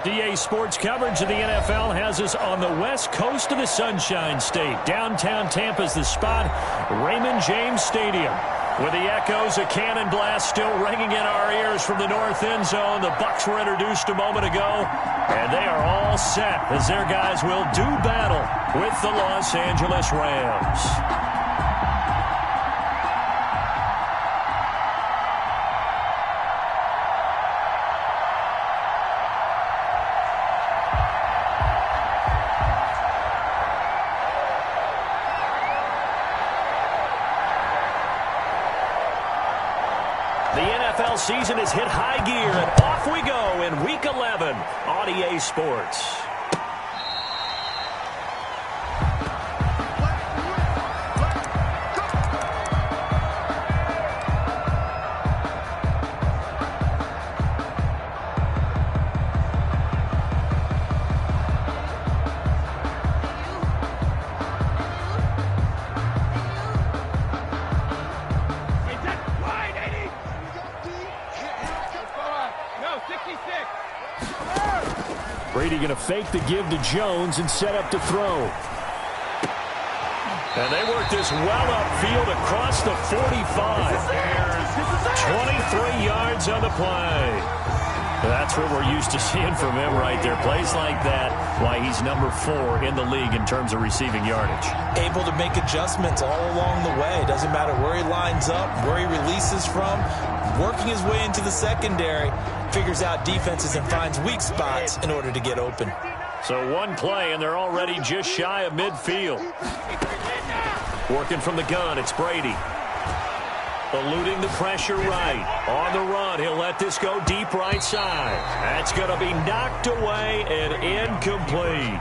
DA Sports coverage of the NFL has us on the west coast of the Sunshine State. Downtown Tampa's the spot, Raymond James Stadium. With the echoes of cannon blast still ringing in our ears from the north end zone, the Bucs were introduced a moment ago, and they are all set as their guys will do battle with the Los Angeles Rams. Season has hit high gear, and off we go in Week 11 on EA Sports. Brady going to fake the give to Jones and set up to throw. And they work this well upfield across the 45. 23 yards on the play. That's what we're used to seeing from him right there. Plays like that, why he's number 4 in the league in terms of receiving yardage. Able to make adjustments all along the way. Doesn't matter where he lines up, where he releases from. Working his way into the secondary, figures out defenses and finds weak spots in order to get open. So one play, and they're already just shy of midfield. Working from the gun, it's Brady. Eluding the pressure right. On the run, he'll let this go deep right side. That's going to be knocked away and incomplete.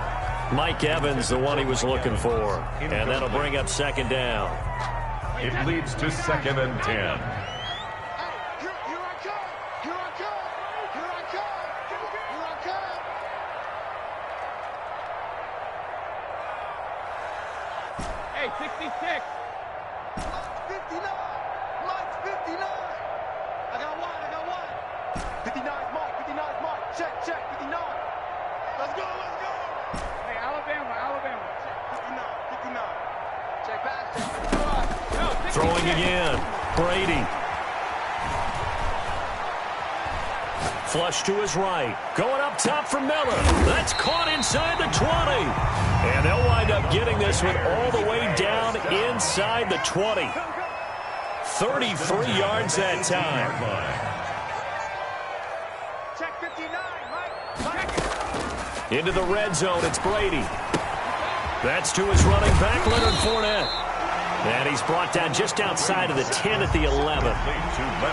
Mike Evans, the one he was looking for. And that'll bring up second down. It leads to 2nd and 10. Hey, 66. 59. Mike's 59. I got one. 59 is Mike. 59 is Mike. Check. 59. Let's go. Hey, Alabama. Check. 59. Check back. Throwing again. Brady. Flush to his right. Going up top for Miller. That's caught inside the 20. And they'll wind up getting this one all the way down inside the 20. 33 yards that time. Check 59, Mike. Into the red zone, it's Brady. That's to his running back, Leonard Fournette. And he's brought down just outside of the 10 at the 11.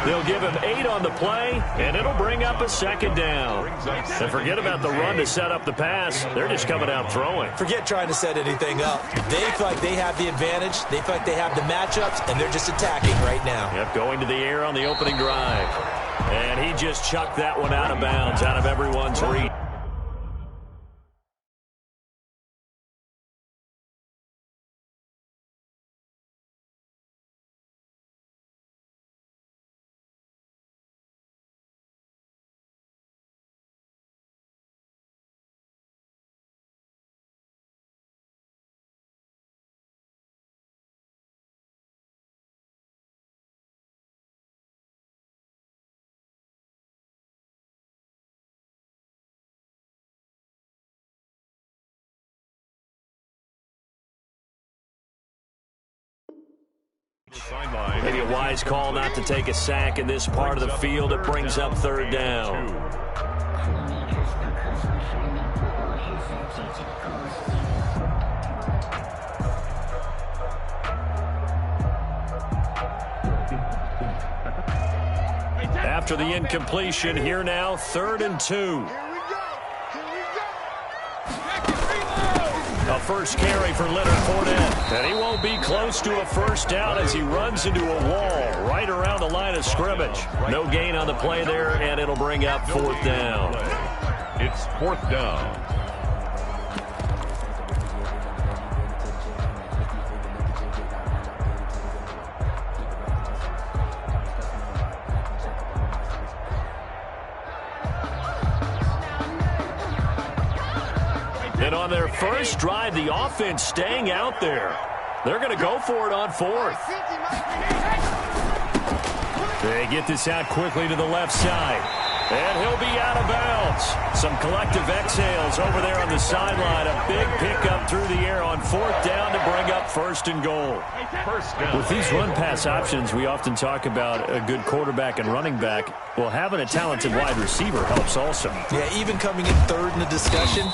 They'll give him 8 on the play, and it'll bring up a second down. And forget about the run to set up the pass. They're just coming out throwing. Forget trying to set anything up. They feel like they have the advantage. They feel like they have the matchups, and they're just attacking right now. Yep, going to the air on the opening drive. And he just chucked that one out of bounds, out of everyone's reach. Maybe a wise call not to take a sack in this part of the field. It brings up third down. After the incompletion, here now, 3rd and 2. A first carry for Leonard Fournette. And he won't be close to a first down as he runs into a wall right around the line of scrimmage. No gain on the play there, and it'll bring up 4th down. It's 4th down. on their first drive, the offense staying out there. They're going to go for it on fourth. They get this out quickly to the left side. And he'll be out of bounds. Some collective exhales over there on the sideline. A big pickup through the air on fourth down to bring up first and goal. With these run-pass options, we often talk about a good quarterback and running back. Well, having a talented wide receiver helps also. Yeah, even coming in third in the discussion,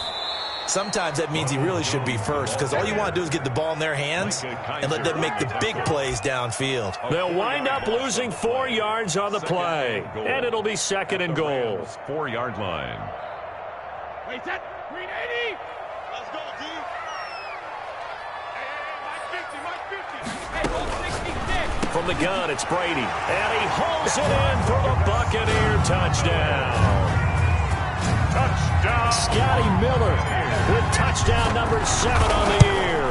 sometimes that means he really should be first, because all you want to do is get the ball in their hands and let them make the big plays downfield. They'll wind up losing 4 yards on the play, and it'll be second and goal. 4-yard line. Wait, that 380. Let's go, D. Hey, Mike 50. Hey, 66. From the gun, it's Brady, and he hauls it in for the Buccaneer touchdown. Touchdown. Scotty Miller with touchdown number 7 on the year.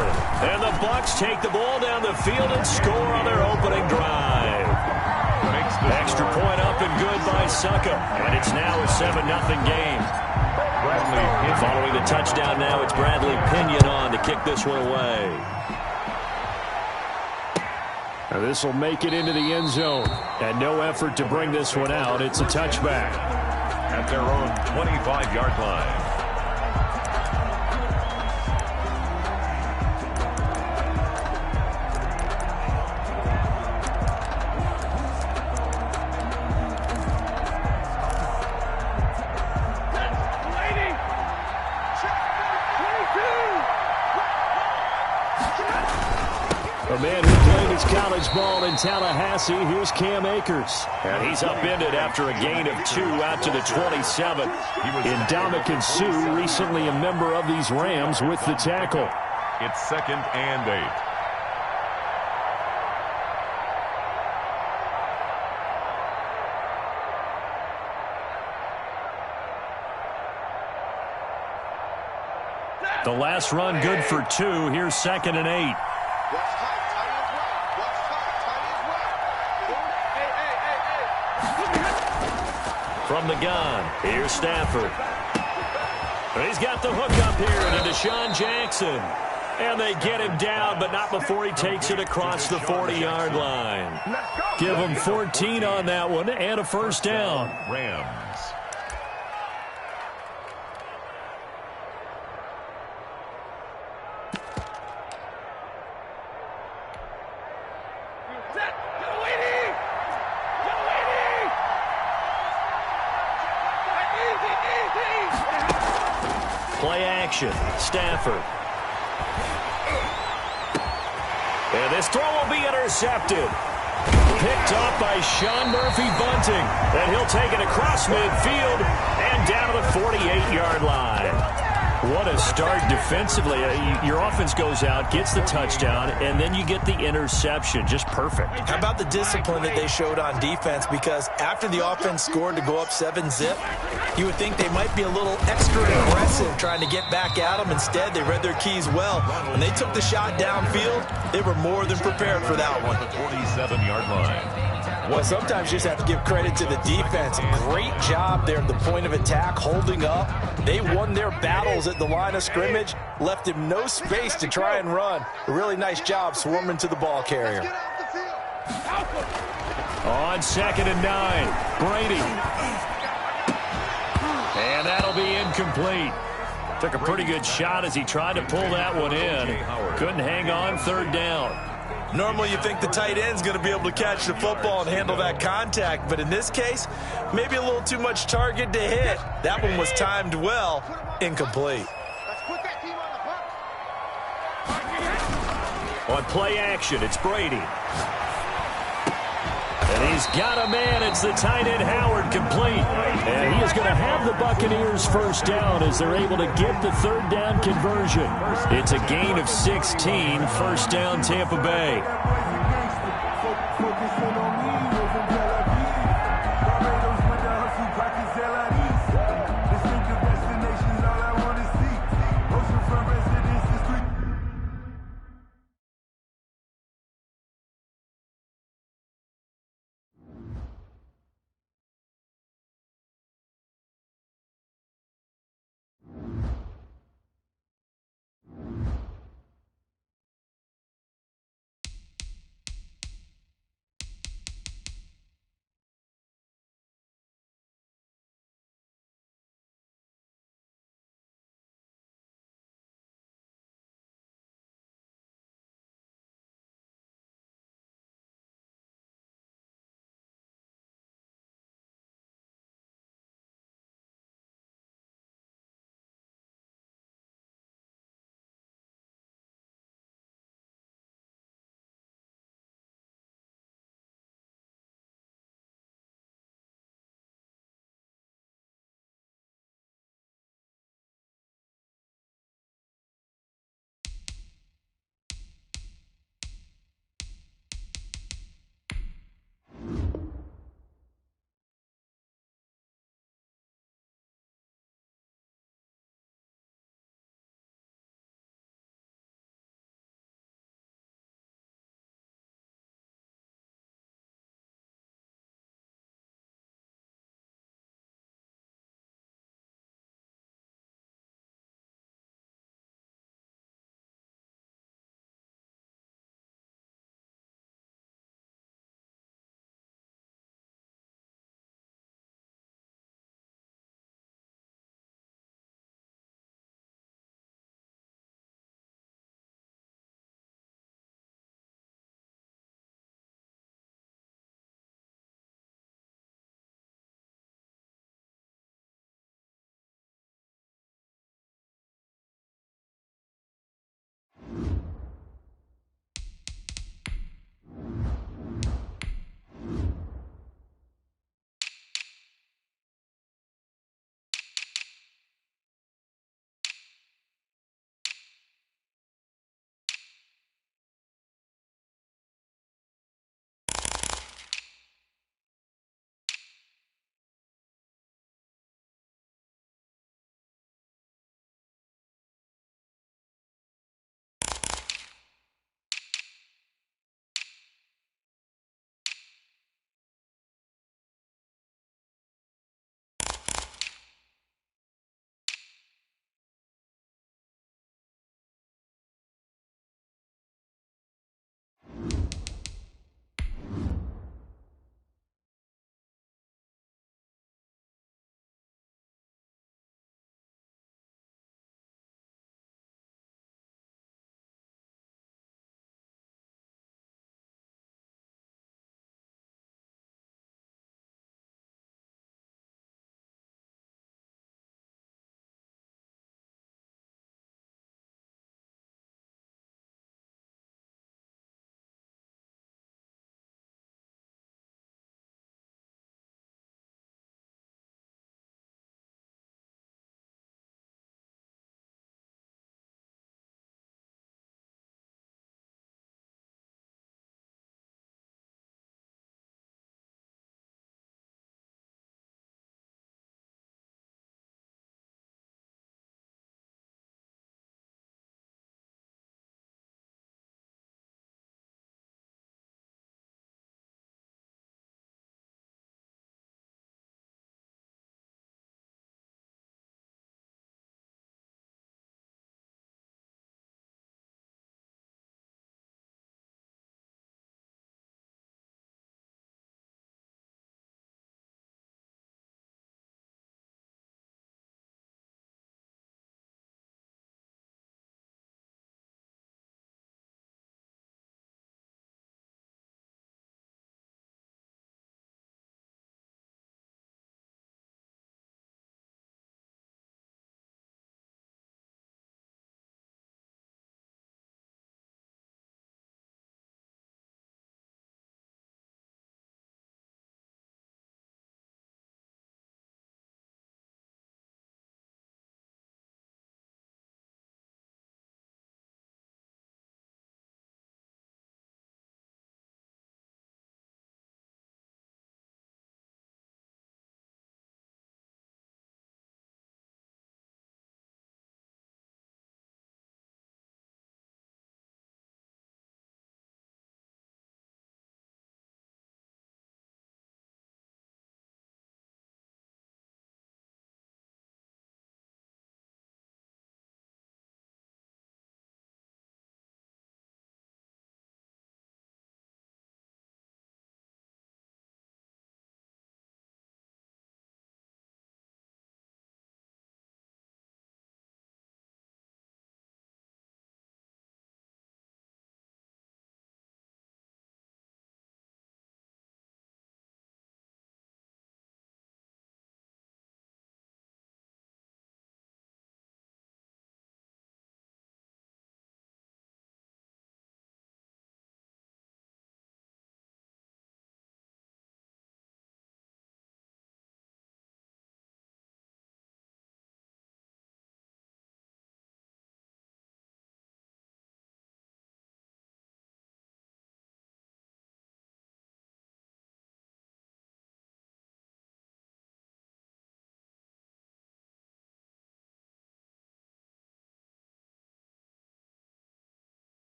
And the Bucs take the ball down the field and score on their opening drive. Extra point up and good by Succa. And it's now a 7-0 game. Following the touchdown now, it's Bradley Pinion on to kick this one away. Now this will make it into the end zone. And no effort to bring this one out. It's a touchback. At their own 25-yard line. A man who played his college ball in Tallahassee, here's Cam Akers. And he's upended after a gain of 2 out to the 27. Ndamukong Suh, recently a member of these Rams, with the tackle. It's 2nd and 8. The last run good for 2. Here's 2nd and 8. From the gun, here's Stafford. He's got the hook up here to Deshaun Jackson. And they get him down, but not before he takes it across the 40-yard line. Give him 14 on that one and a first down. Rams. Play action, Stafford. And this throw will be intercepted. Picked off by Sean Murphy-Bunting. And he'll take it across midfield and down to the 48-yard line. What a start defensively. Your offense goes out, gets the touchdown, and then you get the interception. Just perfect. How about the discipline that they showed on defense? Because after the offense scored to go up 7-zip, you would think they might be a little extra aggressive trying to get back at them. Instead, they read their keys well. When they took the shot downfield, they were more than prepared for that one. 47-yard line. Well, sometimes you just have to give credit to the defense. Great job there at the point of attack, holding up. They won their battles at the line of scrimmage, left him no space to try and run. A really nice job swarming to the ball carrier. On 2nd and 9, Brady. And that'll be incomplete. Took a pretty good shot as he tried to pull that one in. Couldn't hang on, 3rd down. Normally you think the tight end's going to be able to catch the football and handle that contact, but in this case, maybe a little too much target to hit. That one was timed well, incomplete. On play action, it's Brady. And he's got a man. It's the tight end Howard, complete. And he is going to have the Buccaneers first down as they're able to get the 3rd down conversion. It's a gain of 16, 1st down Tampa Bay.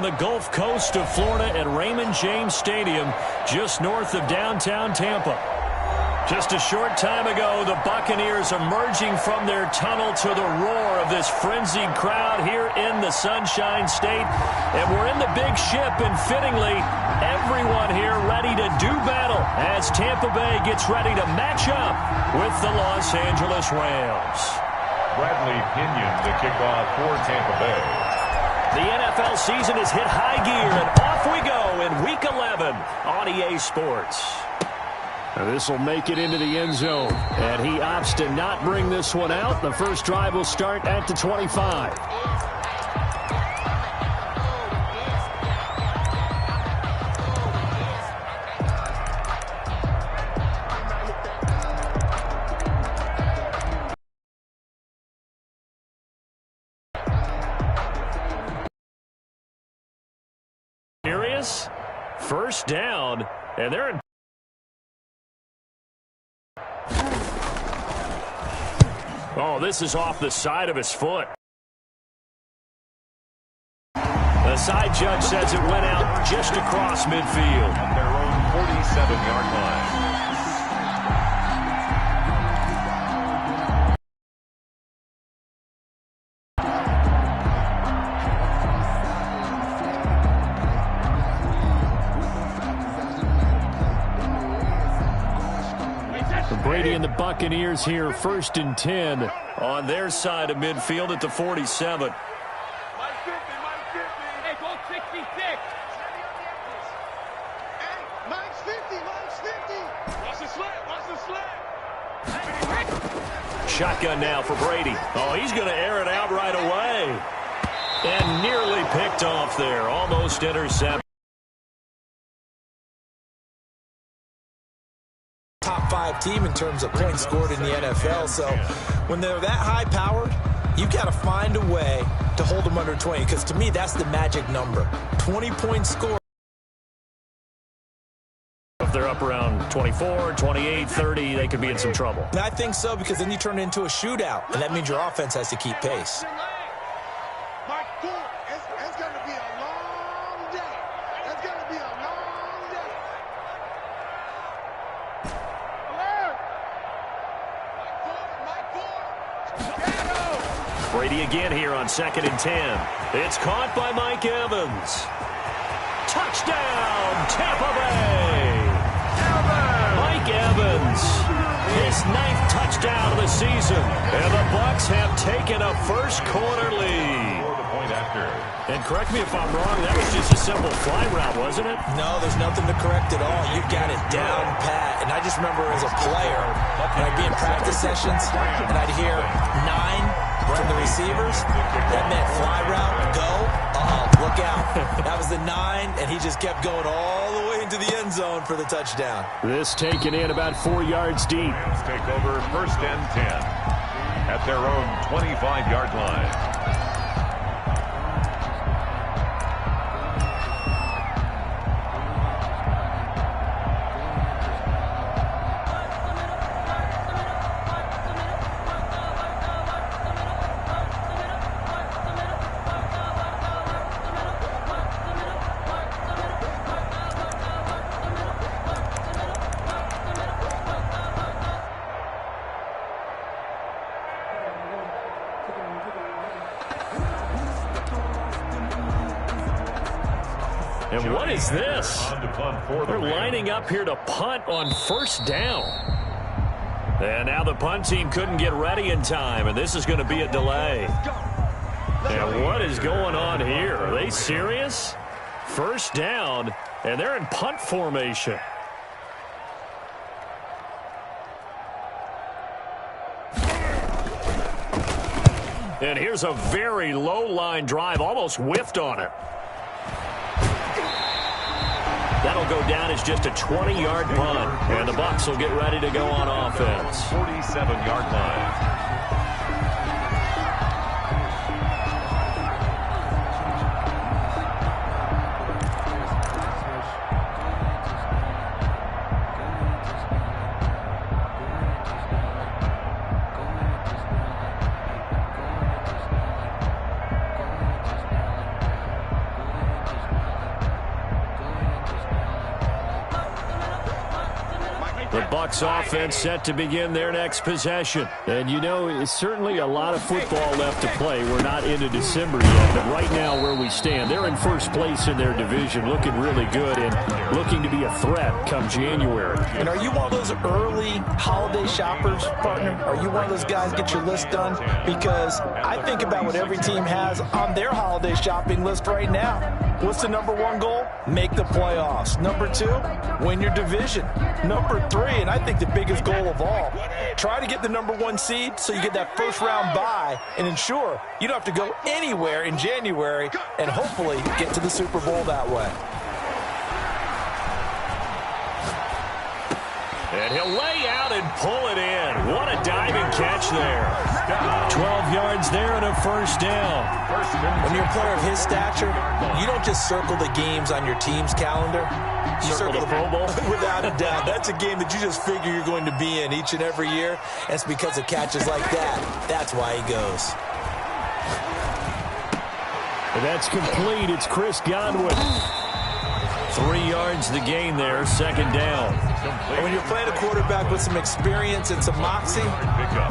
on the Gulf Coast of Florida at Raymond James Stadium, just north of downtown Tampa. Just a short time ago, the Buccaneers emerging from their tunnel to the roar of this frenzied crowd here in the Sunshine State. And we're in the big ship, and fittingly, everyone here ready to do battle as Tampa Bay gets ready to match up with the Los Angeles Rams. Bradley Pinion to kick off for Tampa Bay. The NFL season has hit high gear, and off we go in Week 11 on EA Sports. This will make it into the end zone, and he opts to not bring this one out. The first drive will start at the 25. Serious? First down, and they're in. Oh, this is off the side of his foot. The side judge says it went out just across midfield. At their own 47-yard line. Brady and the Buccaneers here, 1st and 10 on their side of midfield at the 47. Hey, go 66. Hey, Mike's 50, Mike's 50. Watch the slant, watch the slant. Shotgun now for Brady. Oh, he's going to air it out right away. And nearly picked off there. Almost intercepted. Top 5 team in terms of points scored in the NFL. So when they're that high powered, you've got to find a way to hold them under 20, because to me that's the magic number. 20 points scored. If they're up around 24, 28, 30, they could be in some trouble. And I think so, because then you turn it into a shootout, and that means your offense has to keep pace. Mike, it's going to be a long day. It's going to be a long day. Brady again here on 2nd and 10. It's caught by Mike Evans. Touchdown, Tampa Bay! Mike Evans, his 9th touchdown of the season. And the Bucs have taken a first quarter lead. And correct me if I'm wrong, that was just a simple fly route, wasn't it? No, there's nothing to correct at all. You've got it down pat. And I just remember as a player, and I'd be in practice sessions, and I'd hear 9 from the receivers. That meant fly route, go, look out. That was the 9, and he just kept going all the way into the end zone for the touchdown. This taken in about 4 yards deep. Rams take over 1st and 10 at their own 25-yard line. And what is this? They're lining up here to punt on 1st down. And now the punt team couldn't get ready in time, and this is going to be a delay. And what is going on here? Are they serious? 1st down, and they're in punt formation. And here's a very low-line drive, almost whiffed on it. That'll go down as just a 20-yard punt, and the Bucs will get ready to go on offense. 47-yard line. The Bucs offense set to begin their next possession. And you know, it's certainly a lot of football left to play. We're not into December yet, but right now where we stand, they're in first place in their division, looking really good and looking to be a threat come January. And are you one of those early holiday shoppers, partner? Are you one of those guys get your list done? Because I think about what every team has on their holiday shopping list right now. What's the number one goal? Make the playoffs. Number two, win your division. Number three, and I think the biggest goal of all, try to get the number one seed so you get that first round bye and ensure you don't have to go anywhere in January and hopefully get to the Super Bowl that way. And he'll lay out and pull it in. What a diving catch there. 12 yards there and a first down. When you're a player of his stature, you don't just circle the games on your team's calendar. You circle the Pro Bowl. Without a doubt. That's a game that you just figure you're going to be in each and every year. And it's because of catches like that. That's why he goes. And that's complete. It's Chris Godwin. 3 yards the gain there, second down. And when you're playing a quarterback with some experience and some moxie,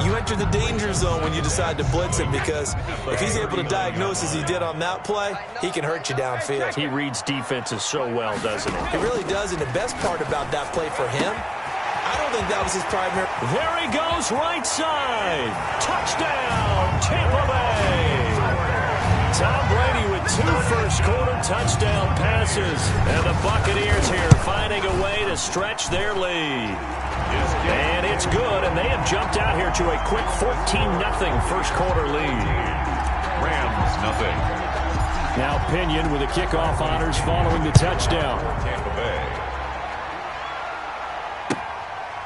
you enter the danger zone when you decide to blitz him, because if he's able to diagnose as he did on that play, he can hurt you downfield. He reads defenses so well, doesn't he? He really does, and the best part about that play for him, I don't think that was his primary. There he goes, right side. Touchdown, Tampa Bay. Tom Brady with 2 first-quarter touchdown passes. And the Buccaneers here finding a way to stretch their lead. And it's good, and they have jumped out here to a quick 14-0 first-quarter lead. Rams, nothing. Now Pinion with the kickoff honors following the touchdown. Tampa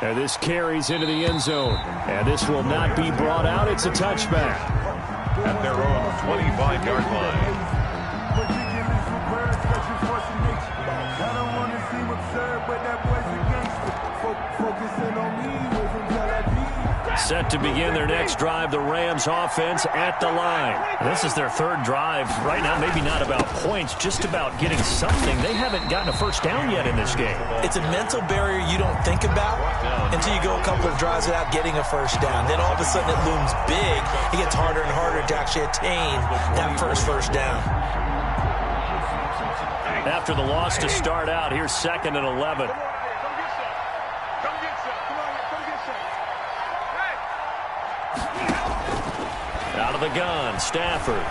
Bay. And this carries into the end zone. And this will not be brought out. It's a touchback. At their own 25-yard line. Set to begin their next drive, the Rams offense at the line. This is their third drive. Right now, maybe not about points, just about getting something. They haven't gotten a first down yet in this game. It's a mental barrier you don't think about until you go a couple of drives without getting a first down. Then all of a sudden it looms big. It gets harder and harder to actually attain that first down. After the loss to start out, here's 2nd and 11. Out of the gun, Stafford.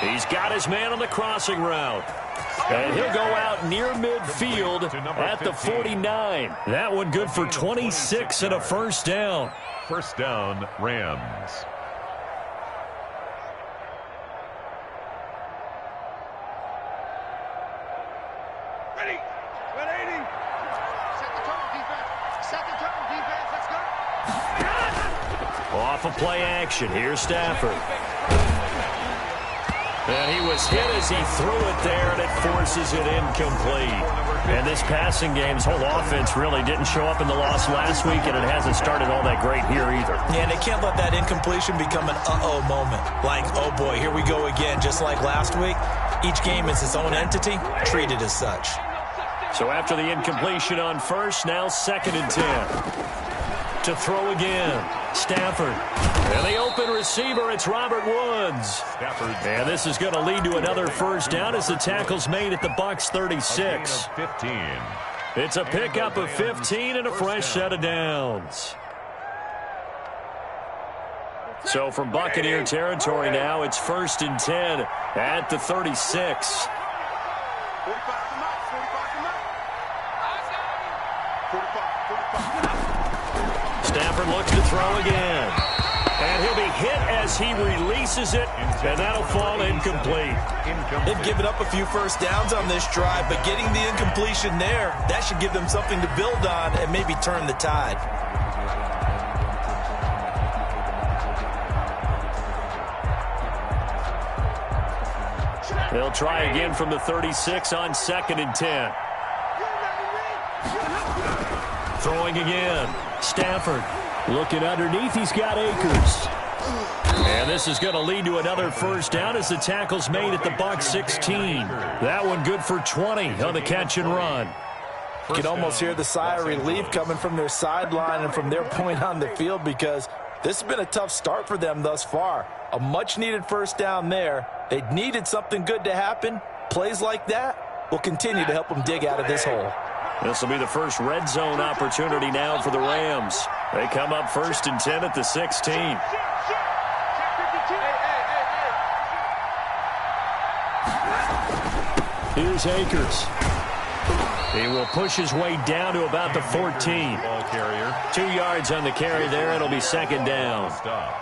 He's got his man on the crossing route. And he'll go out near midfield at the 49. That one good for 26 and a first down. First down, Rams. Ready. 180. Set the tone, defense. Set the tone, defense. Let's go. Off of play action. Here's Stafford. And he was hit as he threw it there, and it forces it incomplete. And this passing game's whole offense really didn't show up in the loss last week, and it hasn't started all that great here either. Yeah, and they can't let that incompletion become an uh-oh moment. Like, oh boy, here we go again. Just like last week, each game is its own entity, treated as such. So after the incompletion on first, now 2nd and 10. To throw again, Stafford. And the open receiver, it's Robert Woods. Stafford. And this is going to lead to another first down as the tackle's made at the Bucs 36. 15. It's a pickup of 15 and a fresh set of downs. So from Buccaneer territory now, it's 1st and 10 at the 36. 45. Stafford looks to throw again. And he'll be hit as he releases it, and that'll fall incomplete. They've given up a few first downs on this drive, but getting the incompletion there, that should give them something to build on and maybe turn the tide. They'll try again from the 36 on 2nd and 10. Throwing again. Stafford looking underneath. He's got Akers. And this is going to lead to another first down as the tackle's made at the Bucs 16. That one good for 20 on the catch and run. You can almost hear the sigh of relief coming from their sideline and from their point on the field, because this has been a tough start for them thus far. A much-needed first down there. They needed something good to happen. Plays like that will continue to help them dig out of this hole. This will be the first red zone opportunity now for the Rams. They come up 1st and 10 at the 16. Here's Akers. He will push his way down to about the 14. Ball carrier. 2 yards on the carry there. It'll be 2nd down.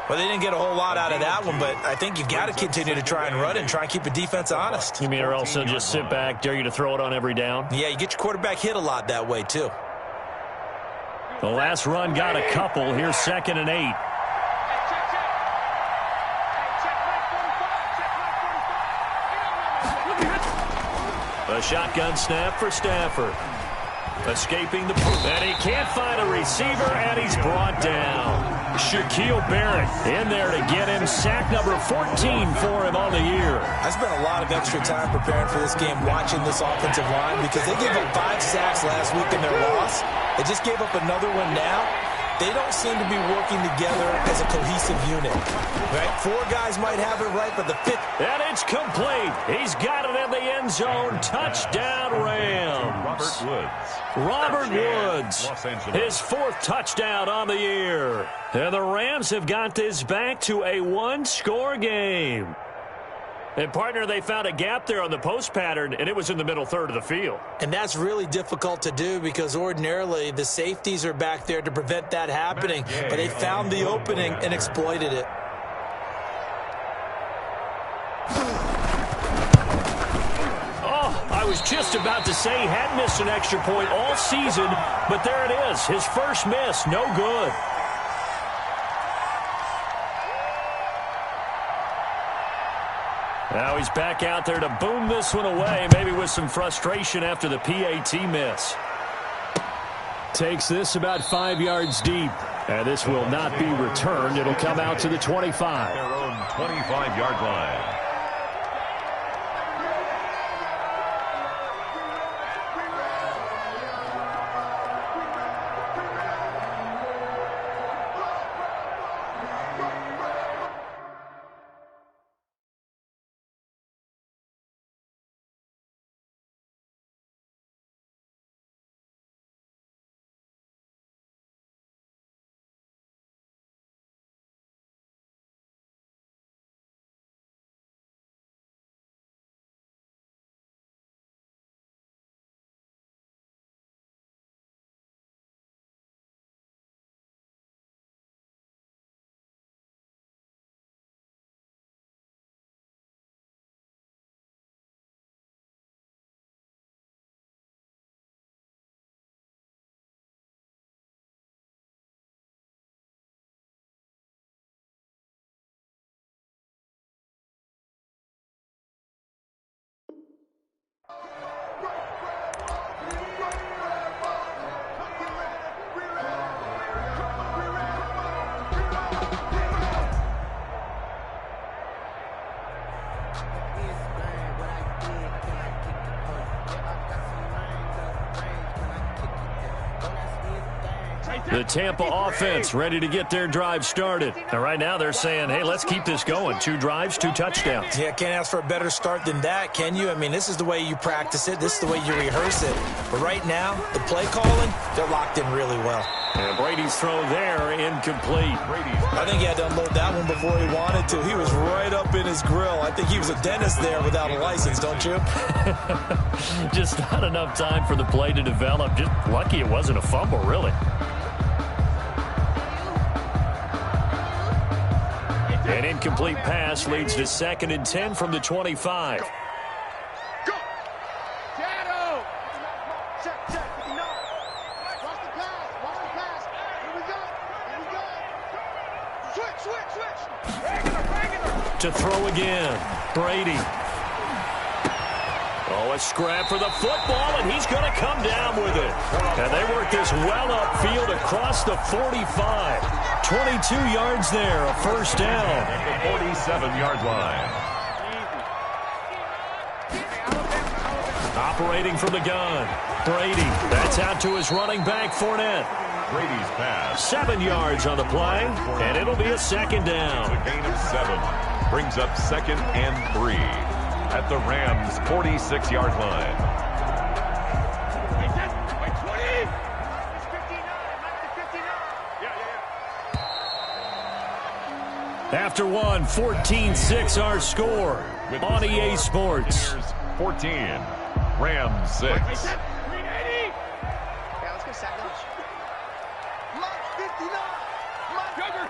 Well, they didn't get a whole lot out of that one, but I think you've got to continue to try and run and try and keep the defense honest. You mean or else they'll just sit back, dare you to throw it on every down? Yeah, you get your quarterback hit a lot that way, too. The last run got a couple. Here's 2nd and 8. A shotgun snap for Stafford. Escaping the... And he can't find a receiver, and he's brought down. Shaquille Barrett in there to get him. Sack number 14 for him on the year. I spent a lot of extra time preparing for this game watching this offensive line, because they gave up 5 sacks last week in their loss. They just gave up another one now. They don't seem to be working together as a cohesive unit. Right? 4 guys might have it right, but the 5th... And it's complete. He's got it in the end zone. Touchdown, Rams. Robert Woods. His 4th touchdown on the year. And the Rams have got this back to a 1-score game. And, partner, they found a gap there on the post pattern, and it was in the middle third of the field. And that's really difficult to do, because ordinarily the safeties are back there to prevent that happening. But they found the opening and exploited it. Oh, I was just about to say he hadn't missed an extra point all season, but there it is. His first miss, no good. Now he's back out there to boom this one away, maybe with some frustration after the PAT miss. Takes this about 5 yards deep, and this will not be returned. It'll come out to the 25. Their own 25-yard line. The Tampa offense ready to get their drive started. And right now they're saying, hey, let's keep this going. 2 drives, 2 touchdowns. Yeah, can't ask for a better start than that, can you? I mean, this is the way you practice it. This is the way you rehearse it. But right now, the play calling, they're locked in really well. And Brady's throw there, incomplete. I think he had to unload that one before he wanted to. He was right up in his grill. I think he was a dentist there without a license, don't you? Just not enough time for the play to develop. Just lucky it wasn't a fumble, really. An incomplete pass leads to 2nd and 10 from the 25. Go! Shadow! Check, check. No. Watch the pass. Watch the pass. Here we go. Here we go. Switch, switch, switch. Regular. To throw again. Brady. Oh, a scrap for the football, and he's going to come down with it. And they work this well upfield across the 45. 22 yards there, a first down. At the 47-yard line. Operating from the gun. Brady. That's out to his running back, Fournette. Brady's pass. 7 yards on the play, and it'll be a second down. A gain of 7. Brings up 2nd and 3 at the Rams' 46-yard line. After one, 14-6 our score on EA Sports. 14, Rams 6. Yeah, let's go sack lunch. Lunch 59.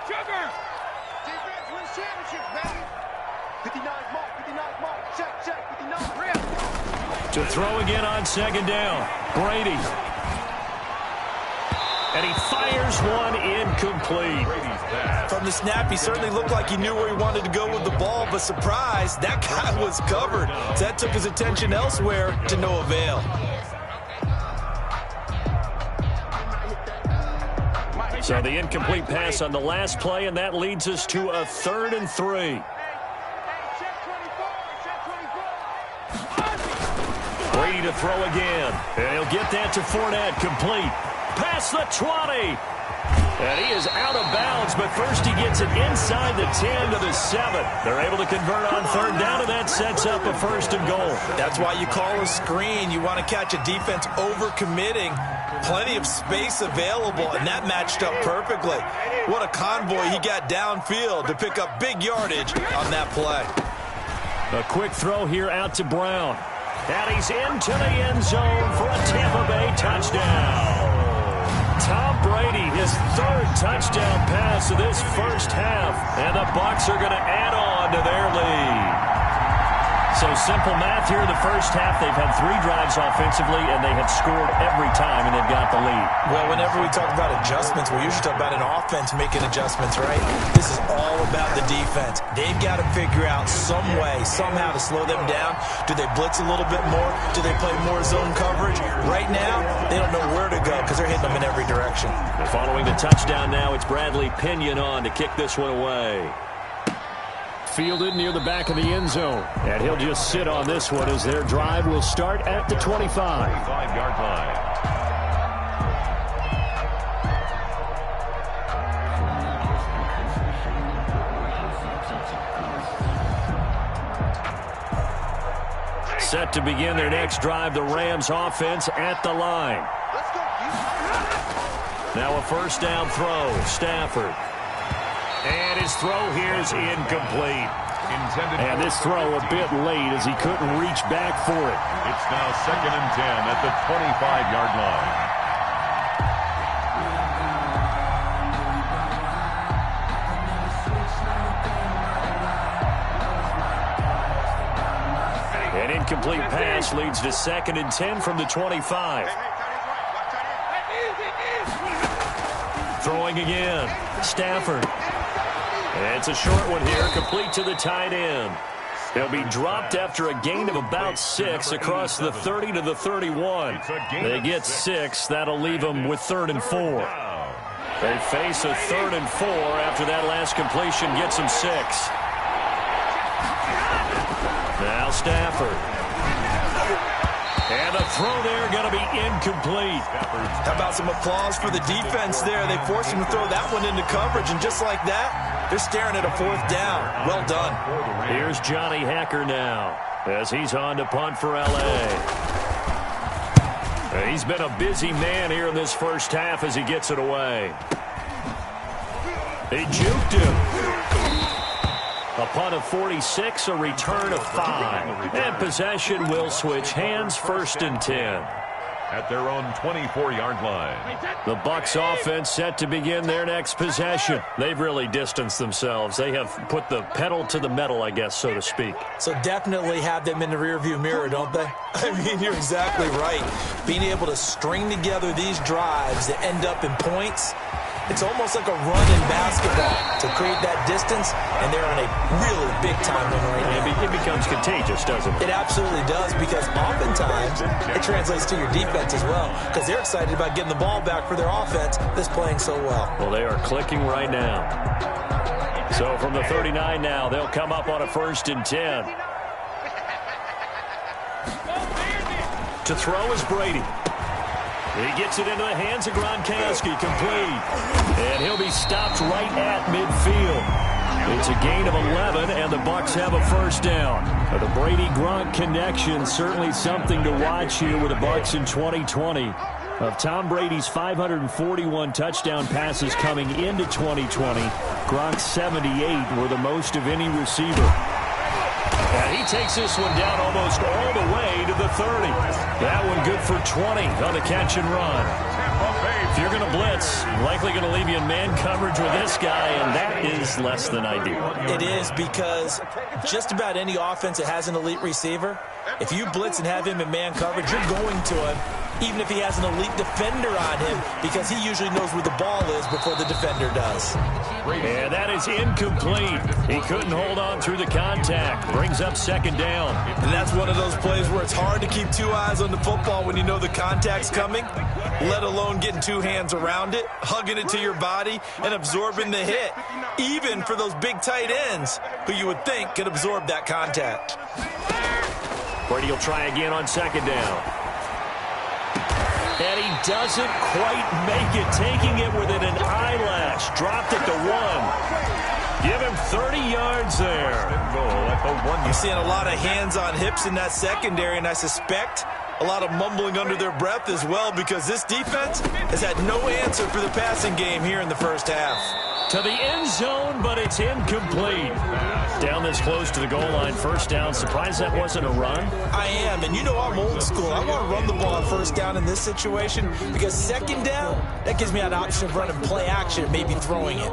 Sugar. Defense wins championships, baby. 59 mark. Check. 59. Rip. To throw again on second down. Brady. And he fires one incomplete. From the snap, he certainly looked like he knew where he wanted to go with the ball, but surprise, that guy was covered. So that took his attention elsewhere to no avail. So the incomplete pass on the last play, and that leads us to a 3rd and 3. Brady to throw again. And he'll get that to Fournette, complete. Past the 20. And he is out of bounds, but first he gets it inside the 10 to the 7. They're able to convert on 3rd down, and that sets up a 1st and goal. That's why you call a screen. You want to catch a defense over-committing. Plenty of space available, and that matched up perfectly. What a convoy he got downfield to pick up big yardage on that play. A quick throw here out to Brown. And he's into the end zone for a Tampa Bay touchdown. Tom Brady, his 3rd touchdown pass of this first half. And the Bucs are going to add on to their lead. So simple math here in the first half. They've had 3 drives offensively, and they have scored every time, and they've got the lead. Well, whenever we talk about adjustments, we usually talk about an offense making adjustments, right? This is all about the defense. They've got to figure out some way, somehow to slow them down. Do they blitz a little bit more? Do they play more zone coverage? Right now, they don't know where to go because they're hitting them in every direction. Following the touchdown now, it's Bradley Pinion on to kick this one away. Fielded near the back of the end zone. And he'll just sit on this one as their drive will start at the 25. 25-yard line. Set to begin their next drive, the Rams offense at the line. Now a 1st down throw, Stafford. And his throw here is incomplete. And this throw a bit late as he couldn't reach back for it. It's now 2nd and 10 at the 25-yard line. An incomplete pass leads to 2nd and 10 from the 25. Throwing again. Stafford. It's a short one here, complete to the tight end. He'll be dropped after a gain of about 6 across the 30 to the 31. They get 6. That'll leave them with 3rd and 4. They face a 3rd and 4 after that last completion gets them 6. Now Stafford. And the throw there going to be incomplete. How about some applause for the defense there? They forced him to throw that one into coverage, and just like that, they're staring at a 4th down. Well done. Here's Johnny Hacker now as he's on to punt for L.A. He's been a busy man here in this first half as he gets it away. He juked him. A punt of 46, a return of 5. And possession will switch hands, 1st and 10. At their own 24-yard line. The Bucs offense set to begin their next possession. They've really distanced themselves. They have put the pedal to the metal, I guess, so to speak. So definitely have them in the rearview mirror, don't they? I mean, you're exactly right. Being able to string together these drives that end up in points, it's almost like a run in basketball to create that distance, and they're on a really big-time one right now. It becomes contagious, doesn't it? It absolutely does, because oftentimes it translates to your defense as well, because they're excited about getting the ball back for their offense that's playing so well. Well, they are clicking right now. So from the 39 now, they'll come up on a 1st and 10. To throw is Brady. He gets it into the hands of Gronkowski, complete. And he'll be stopped right at midfield. It's a gain of 11, and the Bucs have a first down. The Brady-Gronk connection, certainly something to watch here with the Bucs in 2020. Of Tom Brady's 541 touchdown passes coming into 2020, Gronk's 78 were the most of any receiver. And he takes this one down almost all the way to the 30. That one good for 20 on the catch and run. If you're going to blitz, likely going to leave you in man coverage with this guy, and that is less than ideal. It is, because just about any offense that has an elite receiver, if you blitz and have him in man coverage, you're going to him, even if he has an elite defender on him, because he usually knows where the ball is before the defender does. And that is incomplete. He couldn't hold on through the contact. Brings up second down. And that's one of those plays where it's hard to keep two eyes on the football when you know the contact's coming, let alone getting two hands around it, hugging it to your body, and absorbing the hit, even for those big tight ends who you would think could absorb that contact. Brady will try again on second down. And he doesn't quite make it, taking it within an eyelash. Dropped it to 1. Give him 30 yards there. I'm seeing a lot of hands on hips in that secondary, and I suspect a lot of mumbling under their breath as well, because this defense has had no answer for the passing game here in the first half. To the end zone, but it's incomplete. Down this close to the goal line, first down. Surprised that wasn't a run? I am, and you know I'm old school. I want to run the ball on first down in this situation, because second down, that gives me an option of running play action, maybe throwing it.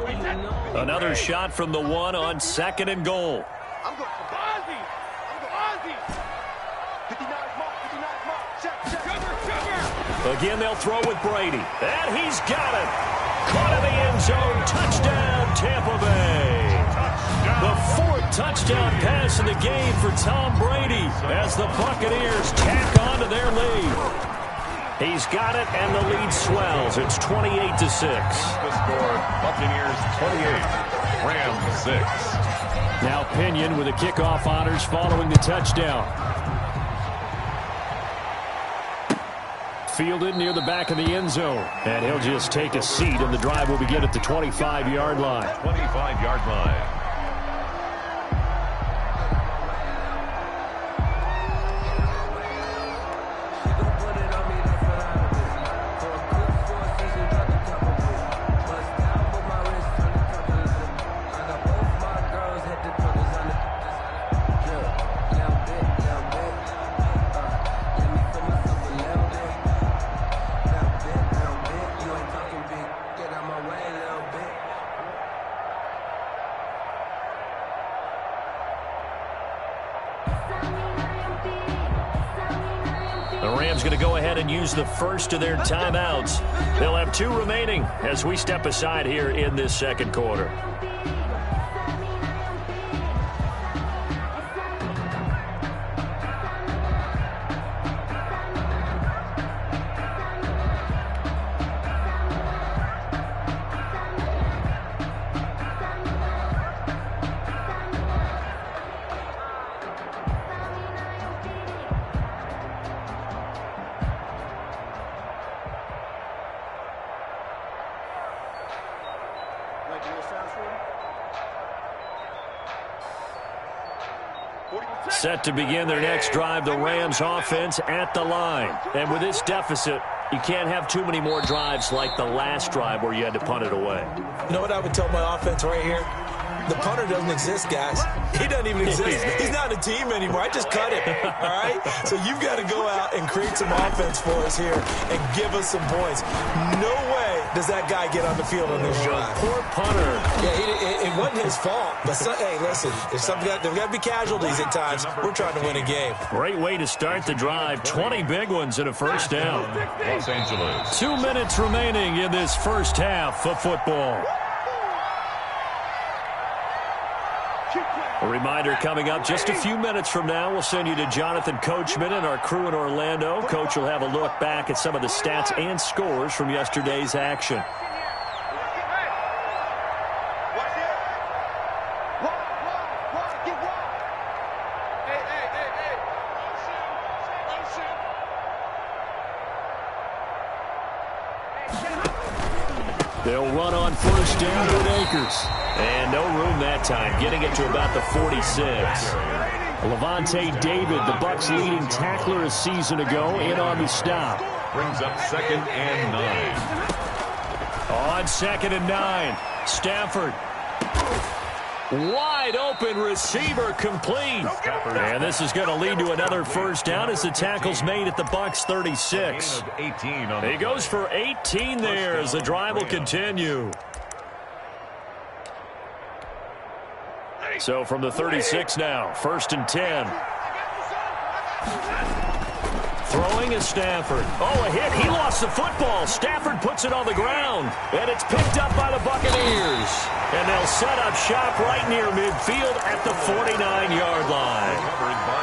Another shot from the 1 on second and goal. I'm going for Ozzy. I'm going Ozzy. 59 mark, 59 mark. Check. Cover. Again, they'll throw with Brady. And he's got it. Caught in the end zone. Touchdown, Tampa Bay. The 4th touchdown pass in the game for Tom Brady as the Buccaneers tack on to their lead. He's got it, and the lead swells. It's 28-6. The score, Buccaneers 28, Rams 6. Now Pinion with the kickoff honors following the touchdown. Fielded near the back of the end zone. And he'll just take a seat, and the drive will begin at the 25-yard line. 25-yard line. Going to go ahead and use the first of their timeouts. They'll have 2 remaining as we step aside here in this second quarter. Set to begin their next drive, the Rams offense at the line. And with this deficit, you can't have too many more drives like the last drive where you had to punt it away. You know what I would tell my offense right here? The punter doesn't exist, guys. He doesn't even exist. He's not a team anymore. I just cut him, all right? So you've got to go out and create some offense for us here and give us some points. No way does that guy get on the field on this drive. Poor punter. Yeah, it wasn't his fault. But, hey, listen, there's got to be casualties at times. We're trying to win a game. Great way to start the drive. 20 big ones and a first down. Los Angeles. 2 minutes remaining in this first half of football. A reminder coming up just a few minutes from now. We'll send you to Jonathan Coachman and our crew in Orlando. Coach will have a look back at some of the stats and scores from yesterday's action. They'll run on first down with Akers. And no room that time, getting it to about the 46. Levante David, the Bucs' leading tackler a season ago, in on the stop. Brings up 2nd and 9. On 2nd and 9, Stafford. Wide open receiver, complete. And this is going to lead to another first down as the tackle's made at the Bucs 36. He goes for 18 there as the drive will continue. So from the 36 now, 1st and 10. Throwing is Stafford. Oh, a hit. He lost the football. Stafford puts it on the ground. And it's picked up by the Buccaneers. And they'll set up shop right near midfield at the 49-yard line.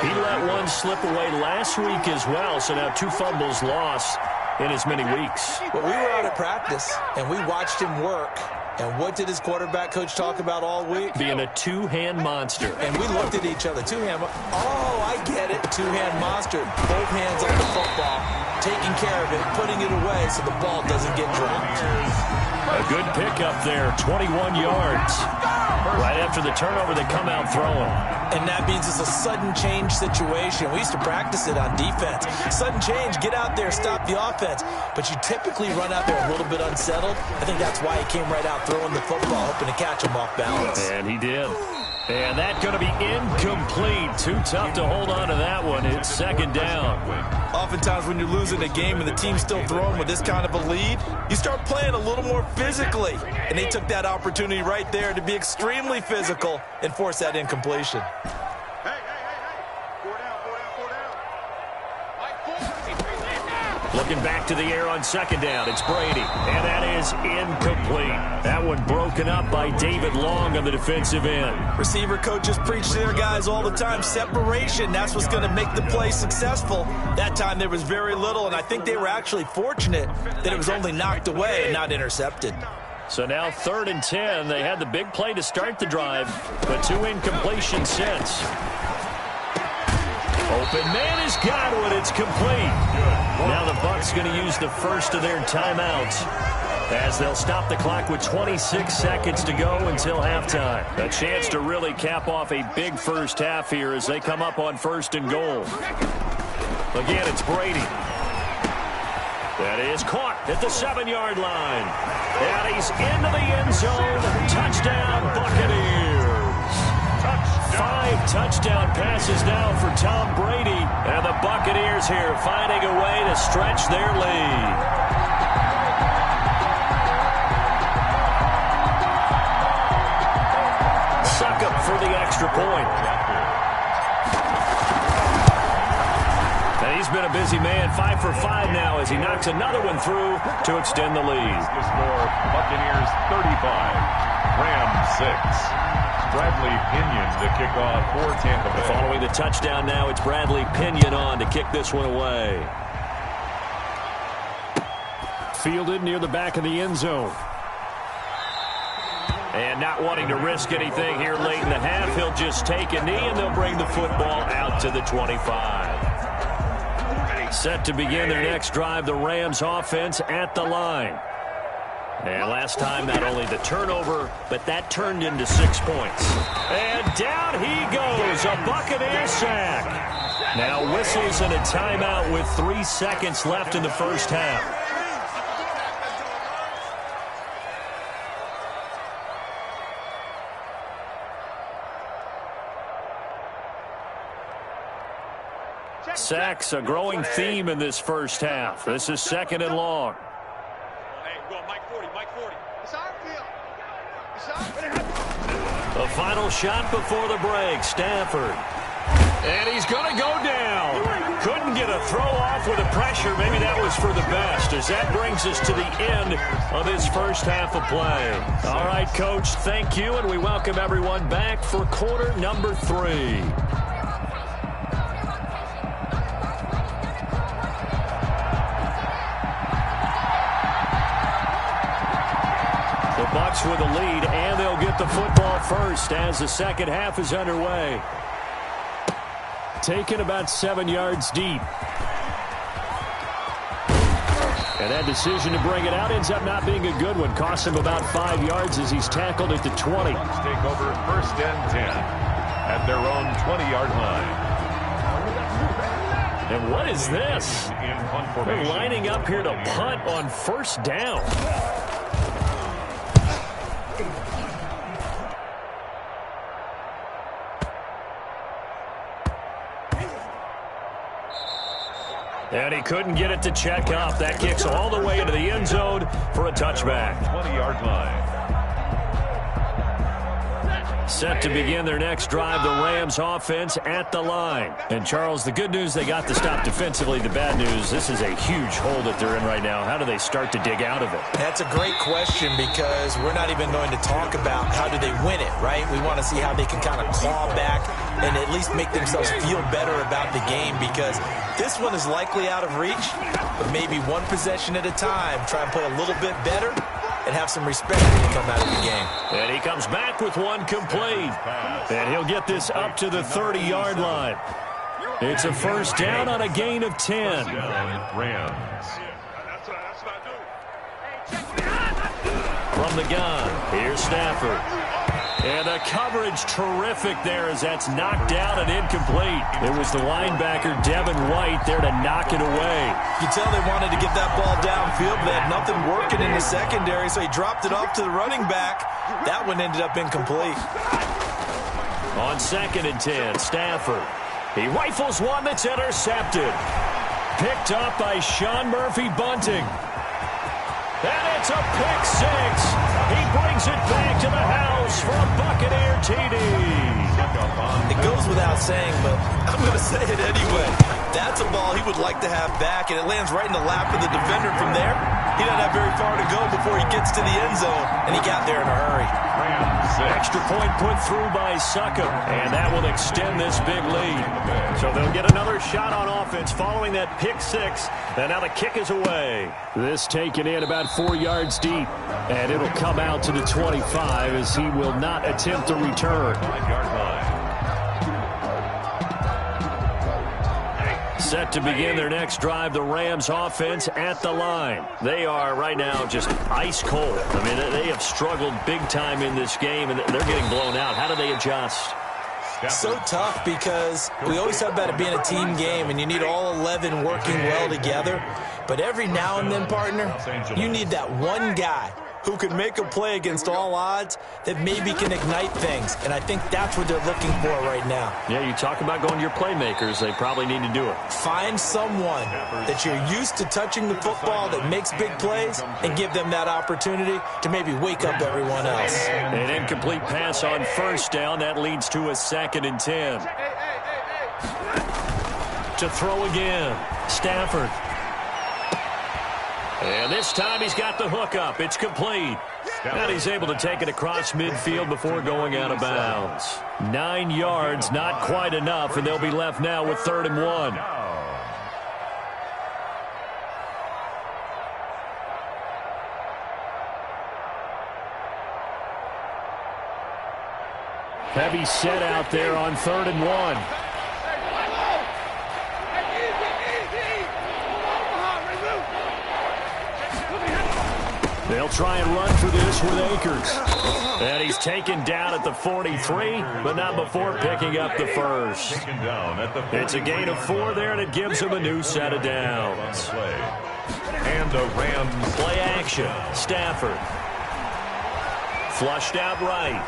He let one slip away last week as well, so now 2 fumbles lost in as many weeks. Well, we were out at practice, and we watched him work. And what did his quarterback coach talk about all week? Being a two-hand monster. And we looked at each other. Two-hand. Oh, I get it. Two-hand monster. Both hands on the football, taking care of it, putting it away so the ball doesn't get dropped. A good pickup there, 21 yards. Right after the turnover, they come out throwing. And that means it's a sudden change situation. We used to practice it on defense. Sudden change, get out there, stop the offense. But you typically run out there a little bit unsettled. I think that's why he came right out throwing the football, hoping to catch him off balance. And he did. And that's going to be incomplete. Too tough to hold on to that one. It's 2nd down. Oftentimes when you're losing a game and the team's still throwing with this kind of a lead, you start playing a little more physically. And they took that opportunity right there to be extremely physical and force that incompletion. Looking back to the air on 2nd down. It's Brady. And that is incomplete. That one broken up by David Long on the defensive end. Receiver coaches preach to their guys all the time. Separation, that's what's going to make the play successful. That time there was very little, and I think they were actually fortunate that it was only knocked away and not intercepted. So now 3rd and 10. They had the big play to start the drive, but 2 incompletions since. Open man has got one. It's complete. Now the Bucs going to use the first of their timeouts as they'll stop the clock with 26 seconds to go until halftime. A chance to really cap off a big first half here as they come up on 1st and goal. Again, it's Brady. That is caught at the 7-yard line. And he's into the end zone. Touchdown, Buccaneers. 5 touchdown passes now for Tom Brady. And the Buccaneers here finding a way to stretch their lead. Succop for the extra point. And he's been a busy man, 5 for 5 now as he knocks another one through to extend the lead. The score, Buccaneers 35, Rams 6. Bradley Pinion to kick off for Tampa Bay. Following the touchdown now, it's Bradley Pinion on to kick this one away. Fielded near the back of the end zone. And not wanting to risk anything here late in the half, he'll just take a knee and they'll bring the football out to the 25. Set to begin their next drive, the Rams offense at the line. And last time, not only the turnover, but that turned into 6 points. And down he goes, a Buccaneer sack. Now whistles and a timeout with 3 seconds left in the first half. Sacks, a growing theme in this first half. This is 2nd and long. The final shot before the break, Stafford. And he's going to go down. Couldn't get a throw off with the pressure. Maybe that was for the best, as that brings us to the end of this first half of play. All right, Coach, thank you, and we welcome everyone back for quarter number 3. Bucs with a lead, and they'll get the football first as the second half is underway. Taken about 7 yards deep. And that decision to bring it out ends up not being a good one. Costs him about 5 yards as he's tackled at the 20. Bucks take over 1st and 10 at their own 20-yard line. And what is this? They're lining up here to punt on 1st down. And he couldn't get it to check up. That kicks all the way into the end zone for a touchback. 20-yard line. Set to begin their next drive, the Rams offense at the line. And, Charles, the good news, they got the stop defensively. The bad news, this is a huge hole that they're in right now. How do they start to dig out of it? That's a great question because we're not even going to talk about how do they win it, right? We want to see how they can kind of claw back and at least make themselves feel better about the game because this one is likely out of reach, but maybe one possession at a time. Try and play a little bit better and have some respect when you come out of the game. And he comes back with one complete. And he'll get this up to the 30-yard line. It's a 1st down on a gain of 10. Rams. From the gun, here's Stafford. And the coverage terrific there as that's knocked down and incomplete. It was the linebacker, Devin White, there to knock it away. You can tell they wanted to get that ball downfield, but they had nothing working in the secondary, so he dropped it off to the running back. That one ended up incomplete. On 2nd and 10, Stafford. He rifles one that's intercepted. Picked up by Sean Murphy-Bunting. And it's a pick 6. He brings it back to the house for a Buccaneer TD. It goes without saying, but I'm going to say it anyway. That's a ball he would like to have back, and it lands right in the lap of the defender from there. He doesn't have very far to go before he gets to the end zone, and he got there in a hurry. Extra point put through by Suckup, and that will extend this big lead. So they'll get another shot on offense following that pick 6, and now the kick is away. This taken in about 4 yards deep, and it'll come out to the 25 as he will not attempt to return. 5-yard line. Set to begin their next drive, the Rams offense at the line. They are right now just ice cold. I mean, they have struggled big time in this game, and they're getting blown out. How do they adjust? So tough because we always talk about it being a team game, and you need all 11 working well together. But every now and then, partner, you need that one guy who can make a play against all odds that maybe can ignite things. And I think that's what they're looking for right now. Yeah, you talk about going to your playmakers. They probably need to do it. Find someone that you're used to touching the football that makes big plays and give them that opportunity to maybe wake up everyone else. An incomplete pass on 1st down. That leads to a 2nd and 10. To throw again, Stafford. And this time he's got the hook up. It's complete. And he's able to take it across midfield before going out of bounds. 9 yards, not quite enough, and they'll be left now with 3rd and 1. Heavy set out there on 3rd and 1. They'll try and run for this with Akers. And he's taken down at the 43, but not before picking up the 1st. It's a gain of 4 there, and it gives him a new set of downs. And the Rams play action. Stafford. Flushed out right.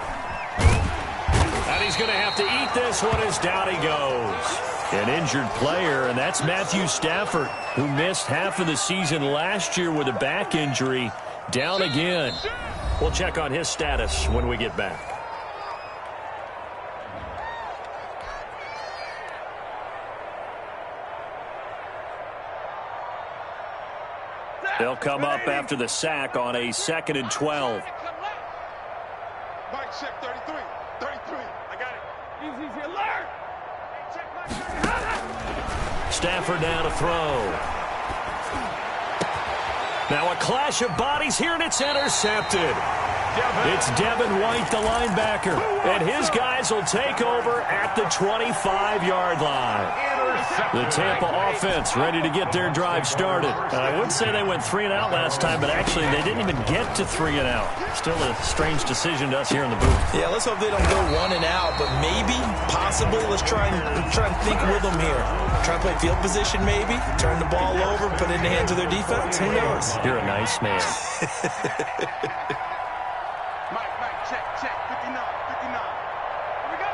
And he's going to have to eat this one as down he goes. An injured player, and that's Matthew Stafford, who missed half of the season last year with a back injury. Down again. We'll check on his status when we get back. They'll come up after the sack on a 2nd and 12. Mike, check 33. 33. I got it. Easy, alert. Stafford now to throw. Now a clash of bodies here, and it's intercepted. It's Devin White, the linebacker, and his guys will take over at the 25-yard line. The Tampa offense ready to get their drive started. I would say they went 3 and out last time, but actually they didn't even get to 3 and out. Still a strange decision to us here in the booth. Yeah, let's hope they don't go 1 and out, but maybe, possibly, let's try and think with them here. Try and play field position maybe, turn the ball over, put it in the hands of their defense. Who knows? You're a nice man. Mike, check, 59. Here we go.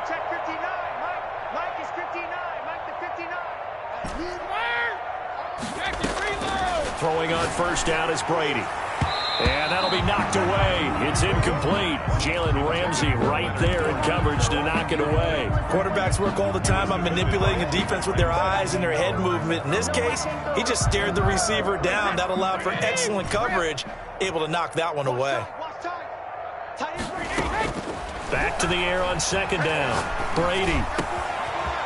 Check 59, Mike. Mike is 59. Mike the 59. Throwing on first down is Brady. And that'll be knocked away. It's incomplete. Jalen Ramsey right there in coverage to knock it away. Quarterbacks work all the time on manipulating a defense with their eyes and their head movement. In this case, he just stared the receiver down. That allowed for excellent coverage, able to knock that one away. Back to the air on second down. Brady.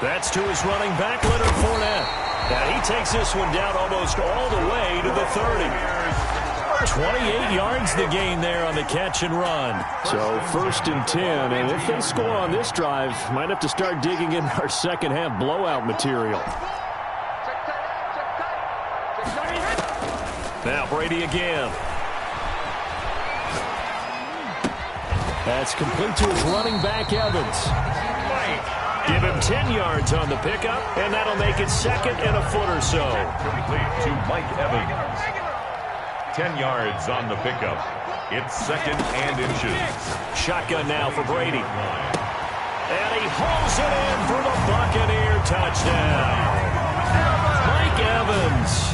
That's to his running back, Leonard Fournette. And he takes this one down almost all the way to the 30. 28 yards the gain there on the catch and run. So 1st and 10, and if they score on this drive, might have to start digging in our second half blowout material. Now Brady again. That's complete to his running back, Evans. Give him 10 yards on the pickup, and that'll make it 2nd and a foot or so. Complete to Mike Evans. 10 yards on the pickup. It's 2nd and inches. Shotgun now for Brady. And he hauls it in for the Buccaneer touchdown. Mike Evans,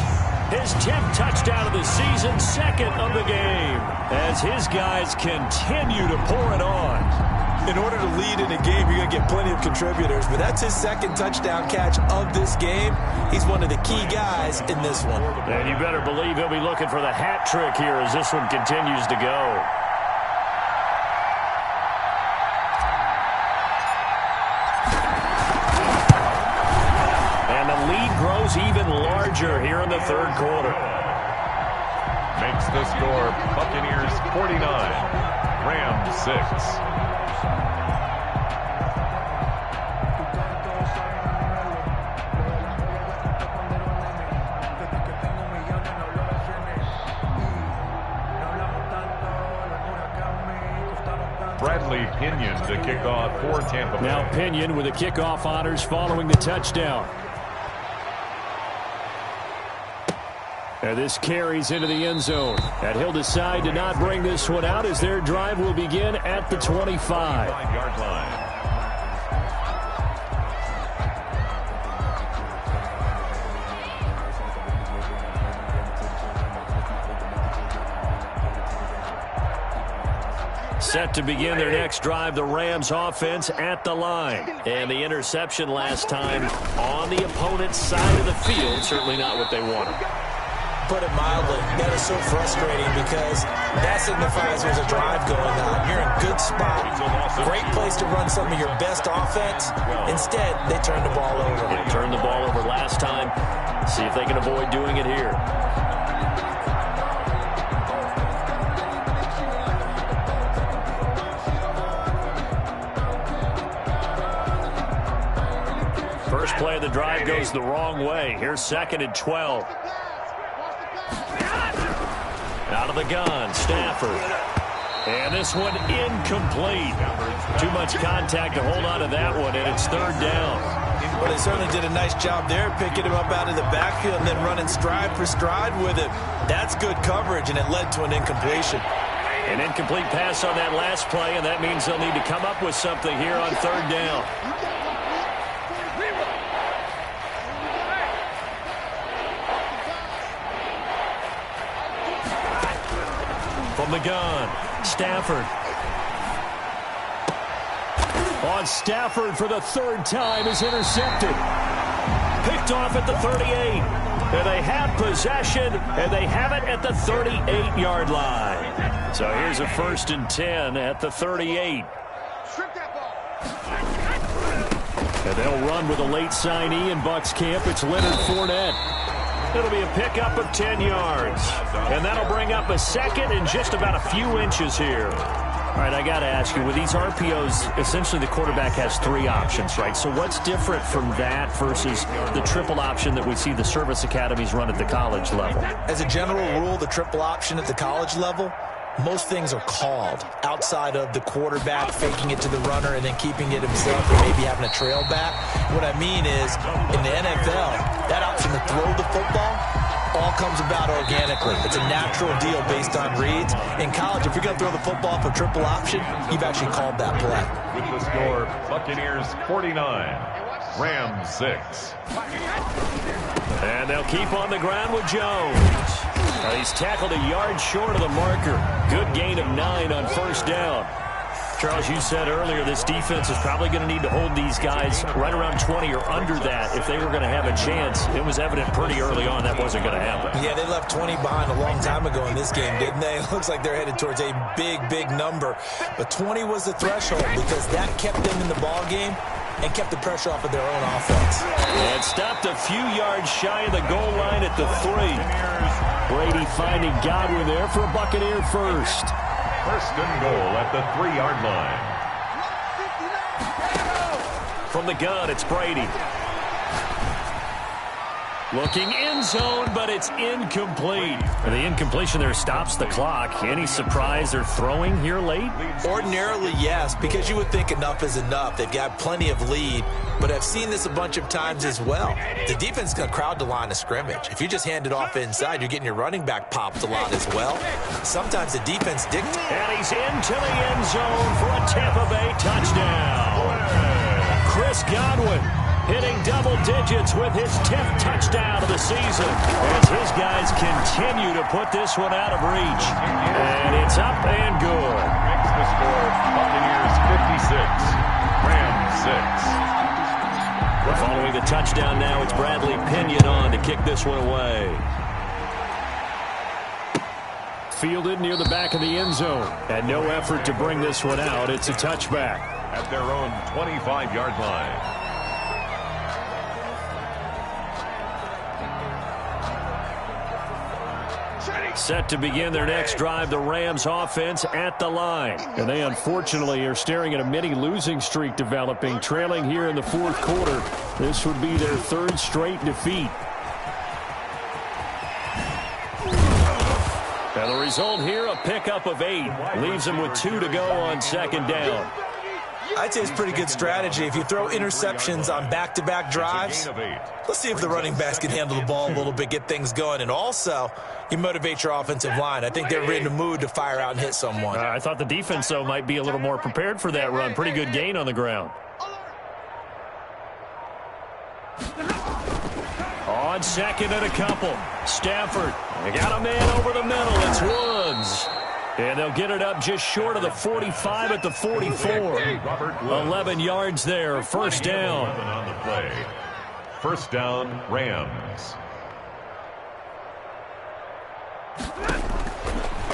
his 10th touchdown of the season, 2nd of the game, as his guys continue to pour it on. In order to lead in a game, you're going to get plenty of contributors, but that's his 2nd touchdown catch of this game. He's one of the key guys in this one. And you better believe he'll be looking for the hat trick here as this one continues to go. And the lead grows even larger here in the 3rd quarter. Makes the score Buccaneers 49, Rams 6. Pinion to kick off for Tampa Bay. Now Pinion with the kickoff honors following the touchdown. And this carries into the end zone. And he'll decide to not bring this one out as their drive will begin at the 25. 5-yard line. Set to begin their next drive, the Rams offense at the line. And the interception last time on the opponent's side of the field, certainly not what they wanted. Put it mildly, that is so frustrating because that signifies there's a drive going on. You're in a good spot, great place to run some of your best offense. Instead, they turn the ball over. They turned the ball over last time. See if they can avoid doing it here. First play of the drive goes the wrong way. Here's 2nd and 12. Out of the gun, Stafford. And this one incomplete. Too much contact to hold on to that one, and it's 3rd down. Well, they certainly did a nice job there, picking him up out of the backfield and then running stride for stride with him. That's good coverage, and it led to an incompletion. An incomplete pass on that last play, and that means they'll need to come up with something here on 3rd down. From the gun, Stafford. On Stafford for the 3rd time is intercepted. Picked off at the 38. And they have possession, and they have it at the 38-yard line. So here's a 1st and 10 at the 38. And they'll run with a late signee in Bucs camp. It's Leonard Fournette. It'll be a pickup of 10 yards. And that'll bring up a second and just about a few inches here. All right, I got to ask you, with these RPOs, essentially the quarterback has 3 options, right? So what's different from that versus the triple option that we see the service academies run at the college level? As a general rule, the triple option at the college level, most things are called outside of the quarterback faking it to the runner and then keeping it himself and maybe having a trail back. What I mean is, in the NFL, that option to throw the football all comes about organically. It's a natural deal based on reads. In college, if you're going to throw the football for triple option, you've actually called that play. With the score, Buccaneers 49, Rams 6. And they'll keep on the ground with Jones. He's tackled a yard short of the marker. Good gain of 9 on first down. Charles, you said earlier this defense is probably going to need to hold these guys right around 20 or under that if they were going to have a chance. It was evident pretty early on that wasn't going to happen. Yeah, they left 20 behind a long time ago in this game, didn't they? It looks like they're headed towards a big, big number. But 20 was the threshold because that kept them in the ball game and kept the pressure off of their own offense. And stopped a few yards shy of the goal line at the 3. Brady finding Godwin there for a Buccaneer first. First and goal at the 3-yard line. From the gun, it's Brady. Looking end zone, but it's incomplete. And the incompletion there stops the clock. Any surprise they're throwing here late? Ordinarily, yes, because you would think enough is enough. They've got plenty of lead, but I've seen this a bunch of times as well. The defense is going to crowd the line of scrimmage. If you just hand it off inside, you're getting your running back popped a lot as well. Sometimes the defense dictates. And he's into the end zone for a Tampa Bay touchdown. Chris Godwin hitting double digits with his 10th touchdown of the season as his guys continue to put this one out of reach. And it's up and good. Makes the score Buccaneers 56, Rams 6. Following the touchdown now, it's Bradley Pinion on to kick this one away. Fielded near the back of the end zone. And no effort to bring this one out. It's a touchback. At their own 25-yard line. Set to begin their next drive, the Rams offense at the line. And they unfortunately are staring at a mini losing streak developing, trailing here in the fourth quarter. This would be their 3rd straight defeat. And the result here, a pickup of 8. Leaves them with 2 to go on second down. I'd say it's pretty good strategy. If you throw interceptions on back-to-back drives, let's see if the running backs can handle the ball a little bit, get things going. And also, you motivate your offensive line. I think they're in the mood to fire out and hit someone. I thought the defense, though, might be a little more prepared for that run. Pretty good gain on the ground. On second and a couple. Stafford. They got a man over the middle. It's Woods. And they'll get it up just short of the 45 at the 44. 11 yards there. First down. On the play. First down, Rams.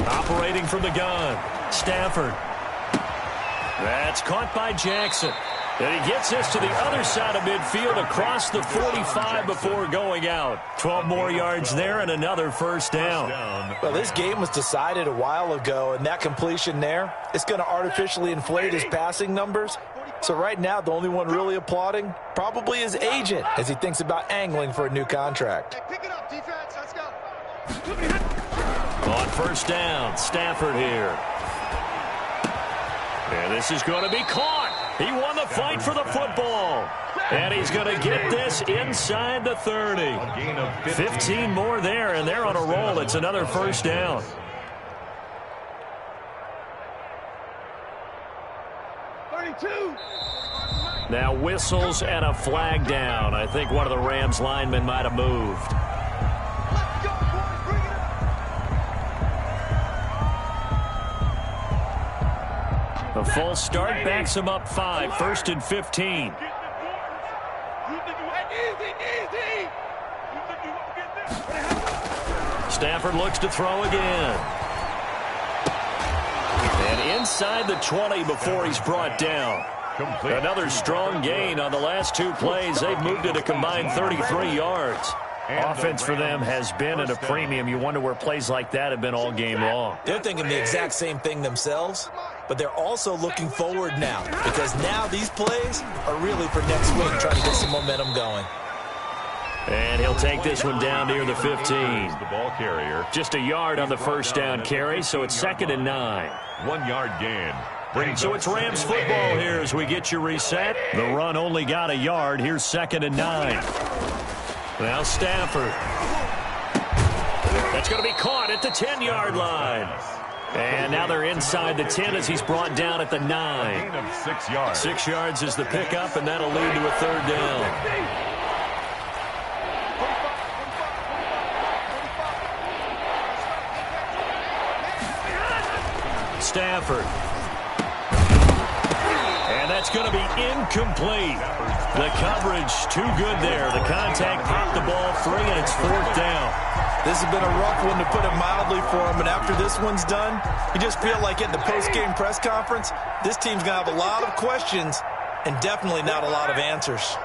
Operating from the gun. Stafford. That's caught by Jackson. And he gets this to the other side of midfield across the 45 before going out. 12 more yards there and another first down. Well, this game was decided a while ago, and that completion there, it's going to artificially inflate his passing numbers. So right now, the only one really applauding probably his agent as he thinks about angling for a new contract. Hey, pick it up, defense. Let's go. On first down, Stafford here. And this is going to be caught. He won the fight for the football. And he's going to get this inside the 30. 15 more there, and they're on a roll. It's another first down. Now whistles and a flag down. I think one of the Rams linemen might have moved. Let's go, boys. Bring it up. The full start backs him up 5. First and 15. Stafford looks to throw again. And inside the 20 before he's brought down. Another strong gain on the last 2 plays. They've moved it a combined 33 yards. Offense for them has been at a premium. You wonder where plays like that have been all game long. They're thinking the exact same thing themselves, but they're also looking forward now because now these plays are really for next week, trying to get some momentum going. And he'll take this one down near the 15. The ball carrier. Just a yard on the first down carry, so it's 2nd and 9. 1 yard gain. So it's Rams football here as we get you reset. The run only got a yard. Here's 2nd and 9. Now Stafford. That's going to be caught at the 10-yard line. And now they're inside the 10 as he's brought down at the 9. Gain of 6 yards. 6 yards is the pickup, and that'll lead to a 3rd down. Stafford. And that's going to be incomplete. The coverage too good there. The contact popped the ball free, and it's 4th down. This has been a rough one, to put it mildly, for him. And after this one's done, you just feel like at the post-game press conference, this team's going to have a lot of questions and definitely not a lot of answers.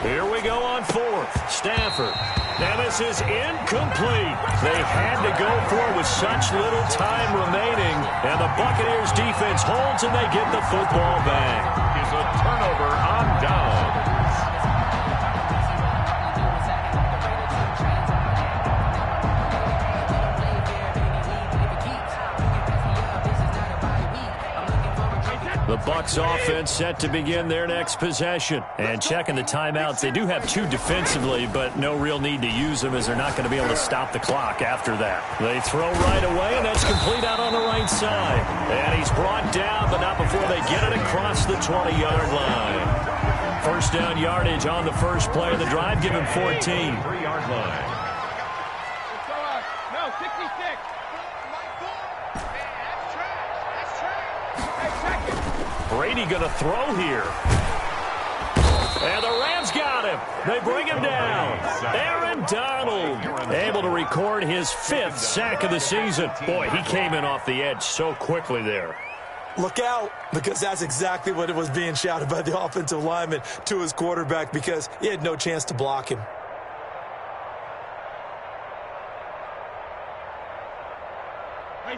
Here we go on 4th. Stafford. Now this is incomplete. They had to go for it with such little time remaining. And the Buccaneers defense holds and they get the football back. Is a turnover on downs. The Bucs offense set to begin their next possession. And checking the timeouts, they do have 2 defensively, but no real need to use them as they're not going to be able to stop the clock after that. They throw right away, and that's complete out on the right side. And he's brought down, but not before they get it across the 20-yard line. 1st down yardage on the first play of the drive, give him 14. 3-yard line. No, 66. Brady going to throw here. And the Rams got him. They bring him down. Aaron Donald able to record his 5th sack of the season. Boy, he came in off the edge so quickly there. Look out, because that's exactly what it was being shouted by the offensive lineman to his quarterback, because he had no chance to block him.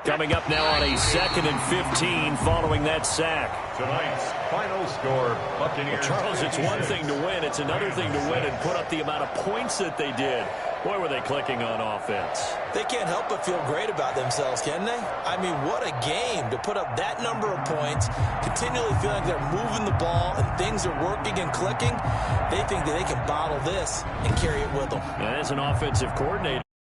Coming up now on a 2nd and 15 following that sack. Tonight's final score, Buccaneers. Charles, it's one thing to win. It's another thing to win and put up the amount of points that they did. Boy, were they clicking on offense. They can't help but feel great about themselves, can they? I mean, what a game to put up that number of points, continually feeling like they're moving the ball and things are working and clicking. They think that they can bottle this and carry it with them. And as an offensive coordinator,